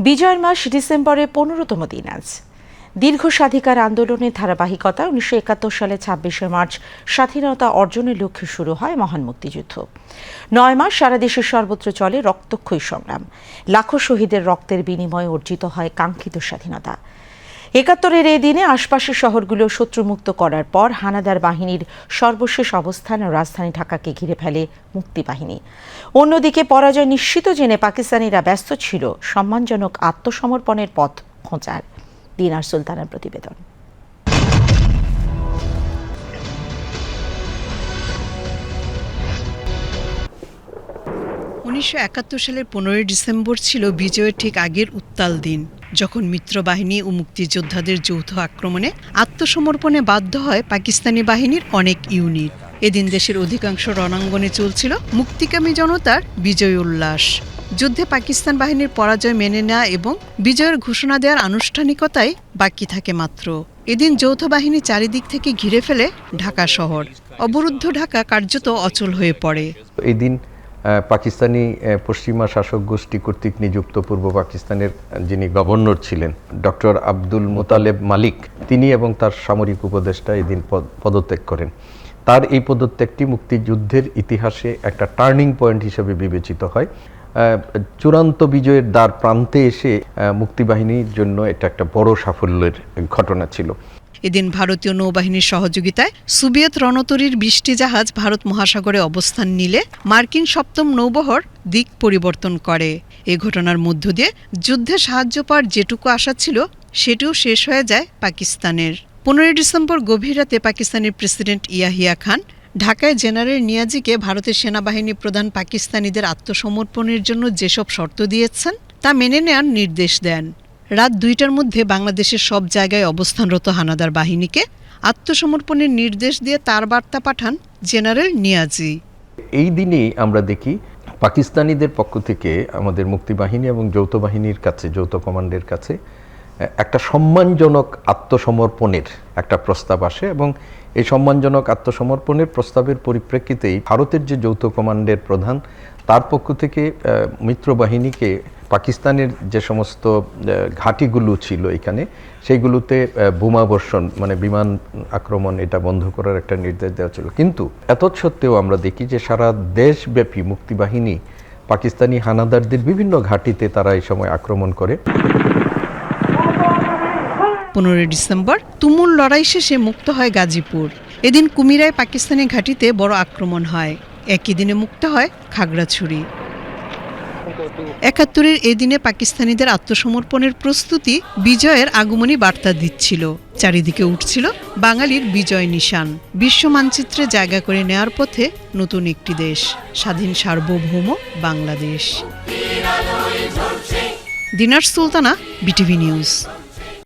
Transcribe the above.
বিজয়ের মাস ডিসেম্বরে ১৫তম দিন আজ। দীর্ঘ স্বাধিকার আন্দোলনের ধারাবাহিকতা ১৯৭১ সালে ২৬শে মার্চ স্বাধীনতা অর্জনের লক্ষ্যে শুরু হয় মহান মুক্তিযুদ্ধ। ৯ মাস সারা দেশের সর্বত্র চলে রক্তক্ষয়ী সংগ্রাম। লাখো শহীদের রক্তের বিনিময়ে অর্জিত হয় কাঙ্ক্ষিত স্বাধীনতা। ৭১-এর এই দিনে আশপাশের শহরগুলো শত্রুমুক্ত করার পর হানাদার বাহিনীর সর্বশেষ অবস্থান রাজধানী ঢাকাকে ঘিরে ফেলে মুক্তিবাহিনী। অন্যদিকে পরাজয় নিশ্চিত জেনে পাকিস্তানিরা ব্যস্ত ছিল সম্মানজনক আত্মসমর্পণের পথ খোঁজার। দিনার সুলতানার প্রতিবেদন। ১৯৭১ সালের ১৫ই ডিসেম্বর ছিল বিজয়ের ঠিক আগের উত্তাল দিন, যখন মিত্রবাহিনী ও মুক্তিযোদ্ধাদের যৌথ আক্রমণে আত্মসমর্পণে বাধ্য হয় পাকিস্তানি বাহিনীর অনেক ইউনিট। এদিন দেশের অধিকাংশ রণাঙ্গনে চলছিল মুক্তিকামী জনতার বিজয় উল্লাস। যুদ্ধে পাকিস্তান বাহিনীর পরাজয় মেনে নেওয়া এবং বিজয়ের ঘোষণা দেওয়ার আনুষ্ঠানিকতায় বাকি থাকে মাত্র। এদিন যৌথ বাহিনী চারিদিক থেকে ঘিরে ফেলে ঢাকা শহর। অবরুদ্ধ ঢাকা কার্যত অচল হয়ে পড়ে। এই দিন পাকিস্তানি পশ্চিমা শাসক গোষ্ঠী কর্তৃক নিযুক্ত পূর্ব পাকিস্তানের যিনি গভর্নর ছিলেন ডক্টর আব্দুল মোতালেব মালিক, তিনি এবং তার সামরিক উপদেষ্টা এদিন পদত্যাগ করেন। তার এই পদত্যাগটি মুক্তিযুদ্ধের ইতিহাসে একটা টার্নিং পয়েন্ট হিসেবে বিবেচিত হয়। চূড়ান্ত বিজয়ের দ্বার প্রান্তে এসে মুক্তিবাহিনীর জন্য এটা একটা বড় সাফল্যের ঘটনা ছিল। এদিন ভারতীয় নৌবাহিনীর সহযোগিতায় সোভিয়েত রণতরীর ২০টি জাহাজ ভারত মহাসাগরে অবস্থান নিলে মার্কিন সপ্তম নৌবহর দিক পরিবর্তন করে। এই ঘটনার মধ্য দিয়ে যুদ্ধে সাহায্য পাওয়ার যেটুকু আশা ছিল সেটিও শেষ হয়ে যায় পাকিস্তানের। ১৫ই ডিসেম্বর গভীর রাতে পাকিস্তানের প্রেসিডেন্ট ইয়াহিয়া খান ঢাকায় জেনারেল নিয়াজিকে ভারতের সেনাবাহিনী প্রধান পাকিস্তানিদের আত্মসমর্পণের জন্য যেসব শর্ত দিয়েছেন তা মেনে নেওয়ার নির্দেশ দেন। রাত ২টার মধ্যে বাংলাদেশের সব জায়গায় অবস্থানরত হানাদার বাহিনীকে আত্মসমর্পণের নির্দেশ দিয়ে তার বার্তা পাঠান জেনারেল নিয়াজি। এই দিনেই আমরা দেখি পাকিস্তানিদের পক্ষ থেকে আমাদের মুক্তিবাহিনী এবং যৌথ বাহিনীর কাছে, যৌথ কমান্ডের কাছে একটা সম্মানজনক আত্মসমর্পণের একটা প্রস্তাব আসে এবং এই সম্মানজনক আত্মসমর্পণের প্রস্তাবের পরিপ্রেক্ষিতেই ভারতের যে যৌথ কমান্ডের প্রধান, তার পক্ষ থেকে মিত্রবাহিনীকে পাকিস্তানের যে সমস্ত ঘাঁটিগুলো ছিল এখানে, সেইগুলোতে বোমাবর্ষণ মানে বিমান আক্রমণ এটা বন্ধ করার একটা নির্দেশ দেওয়া ছিল। কিন্তু এতৎসত্ত্বেও আমরা দেখি যে সারা দেশব্যাপী মুক্তিবাহিনী পাকিস্তানি হানাদারদের বিভিন্ন ঘাঁটিতে তারা এই সময় আক্রমণ করে। ১৫ই ডিসেম্বর তুমুল লড়াই শেষে মুক্ত হয় গাজীপুর। এদিন কুমিরায় পাকিস্তানি ঘাঁটিতে বড় আক্রমণ হয়। একই দিনে মুক্ত হয় খাগড়াছড়ি। ৭১-এর এই দিনে পাকিস্তানিদের আত্মসমর্পণের প্রস্তুতি বিজয়ের আগমনী বার্তা দিচ্ছিল। চারিদিকে উঠছিল বাঙালির বিজয় নিশান। বিশ্ব মানচিত্রে জায়গা করে নেয়ার পথে নতুন একটি দেশ, স্বাধীন সার্বভৌম বাংলাদেশ। দিনার সুলতানা, বিটিভি নিউজ।